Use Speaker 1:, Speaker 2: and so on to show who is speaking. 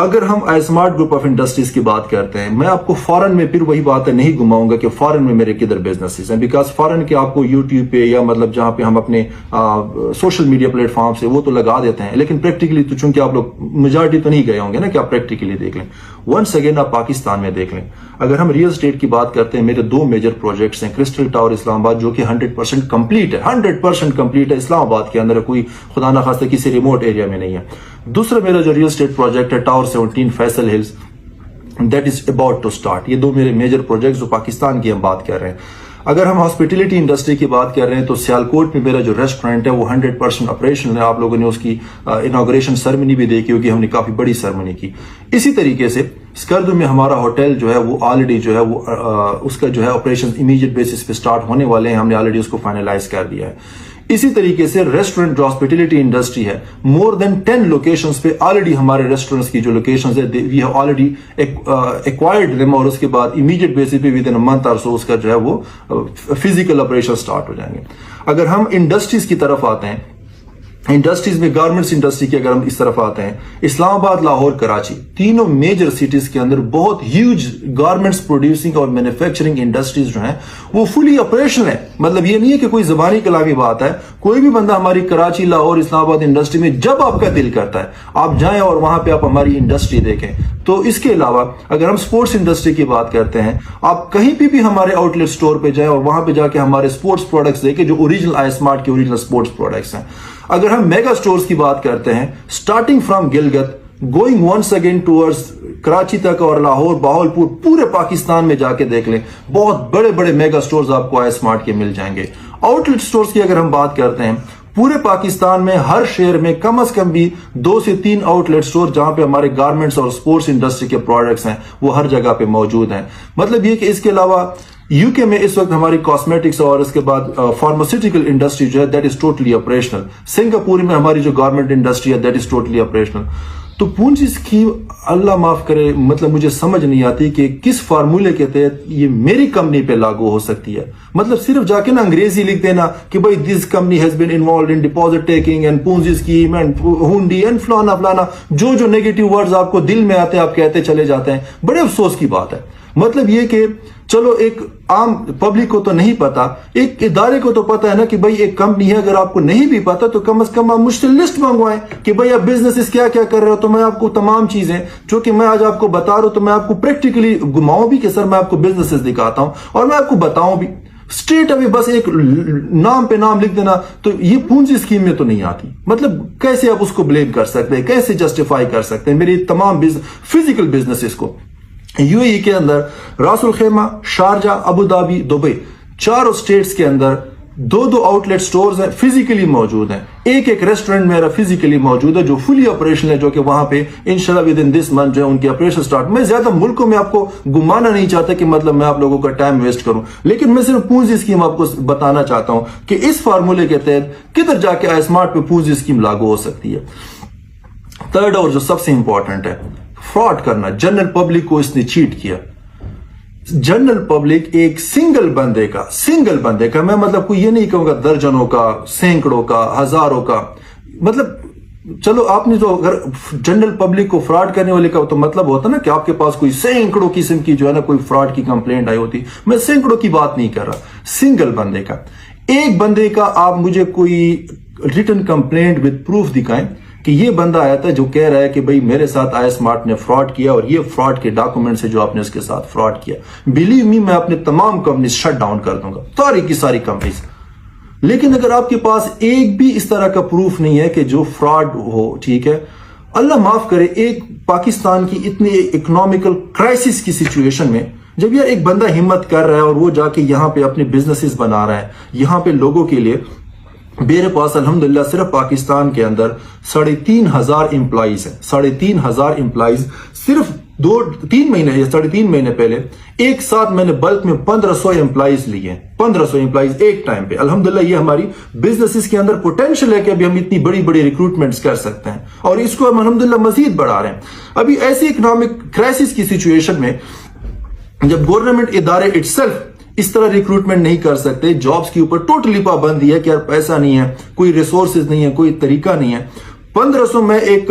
Speaker 1: اگر ہم smart group of industries کی بات کرتے ہیں، میں آپ کو فارن میں پھر وہی بات نہیں گھماؤں گا کہ فارن میں میرے کدھر بزنسز ہیں، بیکاز فارن کے آپ کو یوٹیوب پہ یا مطلب جہاں پہ ہم اپنے سوشل میڈیا پلیٹ فارم سے وہ تو لگا دیتے ہیں، لیکن پریکٹیکلی تو چونکہ آپ لوگ میجارٹی تو نہیں گئے ہوں گے نا کہ آپ پریکٹیکلی دیکھ لیں. ونس اگین آپ پاکستان میں دیکھ لیں، اگر ہم ریئل اسٹیٹ کی بات کرتے ہیں، میرے 2 میجر پروجیکٹس ہیں، کرسٹل ٹاور اسلام آباد جو کہ 100% کمپلیٹ ہے، 100% کمپلیٹ ہے، اسلام آباد کے اندر، کوئی خدا نخواستہ کسی ریموٹ ایریا میں نہیں ہے. دوسرا میرا جو ریئل اسٹیٹ پروجیکٹ ہے tower 17 Faisal Hills, that is about to start. یہ 2 میرے میجر پروجیکٹس جو پاکستان کی ہم بات کر رہے ہیں. اگر ہم ہاسپٹیلٹی انڈسٹری کی بات کر رہے ہیں تو سیالکوٹ میں میرا جو ریسٹورینٹ ہے وہ 100% آپریشن ہے. آپ لوگوں نے اس کی انوگریشن سرمنی بھی دیکھی ہوگی، ہم نے کافی بڑی سرمنی کی. اسی طریقے سے اسکردو میں ہمارا ہوٹل جو ہے وہ آلریڈی جو ہے وہ اس کا جو ہے آپریشن امیڈیٹ بیسس پہ سٹارٹ ہونے والے ہیں، ہم نے آلریڈی اس کو فائنلائز کر دیا ہے. اسی طریقے سے ریسٹورنٹ جو ہاسپٹیلٹی انڈسٹری ہے، مور دین 10 لوکیشنز پہ آلریڈی ہمارے ریسٹورنٹس کی جو لوکیشنز ہے we have already acquired them, اور اس کے بعد امیڈیٹ بیسس پہ ود ان منتھ اور سو اس کا جو ہے وہ فزیکل آپریشن سٹارٹ ہو جائیں گے. اگر ہم انڈسٹریز کی طرف آتے ہیں، انڈسٹریز میں گارمنٹس انڈسٹری کی اگر ہم اس طرف آتے ہیں، اسلام آباد، لاہور، کراچی، تینوں میجر سٹیز کے اندر بہت ہیوج گارمنٹس پروڈیوسنگ اور مینوفیکچرنگ انڈسٹریز جو ہیں وہ فلی آپریشنل ہیں. مطلب یہ نہیں ہے کہ کوئی زبانی کلامی بات ہے، کوئی بھی بندہ ہماری کراچی، لاہور، اسلام آباد انڈسٹری میں جب آپ کا دل کرتا ہے آپ جائیں اور وہاں پہ آپ ہماری انڈسٹری دیکھیں. تو اس کے علاوہ اگر ہم سپورٹس انڈسٹری کی بات کرتے ہیں، آپ کہیں بھی ہمارے آؤٹ لیٹ سٹور پہ جائیں اور وہاں پہ جا کے ہمارے سپورٹس پروڈکٹس دیکھیں جو اوریجنل آئی اسمارٹ کے اوریجنل سپورٹس پروڈکٹس ہیں. اگر ہم میگا سٹورز کی بات کرتے ہیں، starting from Gilgit going once again towards Karachi تک اور لاہور، بہاولپور، پورے پاکستان میں جا کے دیکھ لیں، بہت بڑے بڑے میگا سٹورز آپ کو آئی اسمارٹ کے مل جائیں گے. آؤٹ لیٹ سٹورز کی اگر ہم بات کرتے ہیں، پورے پاکستان میں ہر شہر میں کم از کم بھی 2 سے 3 آؤٹ لیٹ سٹور جہاں پہ ہمارے گارمنٹس اور سپورٹس انڈسٹری کے پروڈکٹس ہیں وہ ہر جگہ پہ موجود ہیں. مطلب یہ کہ اس کے علاوہ یو کے میں اس وقت ہماری کاسمیٹکس اور اس کے بعد فارماسیوٹیکل انڈسٹری جو ہے that is totally operational. Singapore میں ہماری جو گارمنٹ انڈسٹری ہے دیٹ از ٹوٹلی آپریشنل. تو پونجی اسکیم اللہ معاف کرے، مطلب مجھے سمجھ نہیں آتی کہ کس فارمولے کے تحت یہ میری کمپنی پہ لاگو ہو سکتی ہے. مطلب صرف جا کے نا انگریزی لکھ دینا کہ بھائی this company has been involved in deposit taking and پونجی اسکیم اینڈ ہونڈی اینڈ فلانا فلانا، جو نیگیٹو ورڈز آپ کو دل میں آتے ہیں آپ کہتے چلے جاتے ہیں. بڑے افسوس کی بات ہے. مطلب یہ کہ چلو ایک عام پبلک کو تو نہیں پتا، ایک ادارے کو تو پتا ہے نا کہ بھائی ایک کمپنی ہے. اگر آپ کو نہیں بھی پتا تو کم از کم آپ مجھ سے لسٹ منگوائیں کہ بھائی آپ بزنس کیا کیا کر رہے ہو، تو میں آپ کو تمام چیزیں جو کہ میں آج آپ کو بتا رہا ہوں تو میں آپ کو پریکٹیکلی گھماؤں بھی کہ سر میں آپ کو بزنس دکھاتا ہوں اور میں آپ کو بتاؤں بھی. اسٹریٹ ابھی بس ایک نام پہ نام لکھ دینا تو یہ پونجی اسکیم میں تو نہیں آتی. مطلب کیسے آپ اس کو بلیم کر سکتے ہیں، کیسے جسٹیفائی کر سکتے ہیں میری تمام فزیکل بزنسز کو. یو اے ای کے اندر Ras Al Khaimah, Sharjah, Abu Dhabi, Dubai, 4 states کے اندر 2 آؤٹ لیٹ سٹورز ہیں فزیکلی موجود ہیں. ایک ریسٹورنٹ میرا فزیکلی موجود ہے جو فلی آپریشنل ہے، جو کہ وہاں پہ انشاءاللہ ود ان دس منتھ جو ہے ان کی آپریشن سٹارٹ. میں زیادہ ملکوں میں آپ کو گمانا نہیں چاہتا کہ مطلب میں آپ لوگوں کا ٹائم ویسٹ کروں، لیکن میں صرف پونجی اسکیم آپ کو بتانا چاہتا ہوں کہ اس فارمولے کے تحت کدھر جا کے آئی اسمارٹ پہ پونجی اسکیم لاگو ہو سکتی ہے. تھرڈ اور جو سب سے امپورٹنٹ ہے، فراڈ کرنا. جنرل پبلک کو اس نے چیٹ کیا. جنرل پبلک ایک سنگل بندے کا میں مطلب کوئی یہ نہیں کہوں گا درجنوں کا، سینکڑوں کا، ہزاروں کا، مطلب چلو آپ نے تو اگر جنرل پبلک کو فراڈ کرنے والے کا تو مطلب ہوتا نا کہ آپ کے پاس کوئی سینکڑوں قسم کی جو ہے نا کوئی فراڈ کی کمپلینٹ آئی ہوتی. میں سینکڑوں کی بات نہیں کر رہا، سنگل بندے کا. ایک بندے کا آپ مجھے کوئی ریٹن کمپلینٹ وتھ پروف دکھائیں کہ یہ بندہ آیا تھا جو کہہ رہا ہے کہ بھئی میرے ساتھ آئی اسمارٹ نے فراڈ کیا اور یہ فراڈ کے ڈاکومنٹس ہے جو آپ نے اس کے ساتھ فراڈ کیا. بلیو می میں اپنے تمام کمپنیز شٹ ڈاؤن کر دوں گا، ساری کی ساری کمپنیز. لیکن اگر آپ کے پاس ایک بھی اس طرح کا پروف نہیں ہے کہ جو فراڈ ہو، ٹھیک ہے، اللہ معاف کرے، ایک پاکستان کی اتنی اکنامیکل کرائسس کی سچویشن میں جب یہ ایک بندہ ہمت کر رہا ہے اور وہ جا کے یہاں پہ اپنے بزنسز بنا رہا ہے، یہاں پہ لوگوں کے لیے میرے پاس الحمدللہ صرف پاکستان کے اندر 3,500 امپلائیز ہیں. 3,500 امپلائیز صرف 3 مہینے یا 3.5 مہینے پہلے ایک ساتھ میں نے بلک میں 1,500 امپلائیز لیے ہیں. 1,500 امپلائیز ایک ٹائم پہ. الحمدللہ یہ ہماری بزنسز کے اندر پوٹینشیل ہے کہ ابھی ہم اتنی بڑی بڑی ریکروٹمنٹس کر سکتے ہیں اور اس کو ہم الحمدللہ مزید بڑھا رہے ہیں. ابھی ایسی اکنامک کرائسس کی سچویشن میں جب گورنمنٹ ادارے اٹسیلف اس طرح ریکروٹمنٹ نہیں کر سکتے، جابز کے اوپر ٹوٹلی پابندی ہے کہ یار پیسہ نہیں ہے، کوئی ریسورسز نہیں ہے، کوئی طریقہ نہیں ہے. 1,500 میں ایک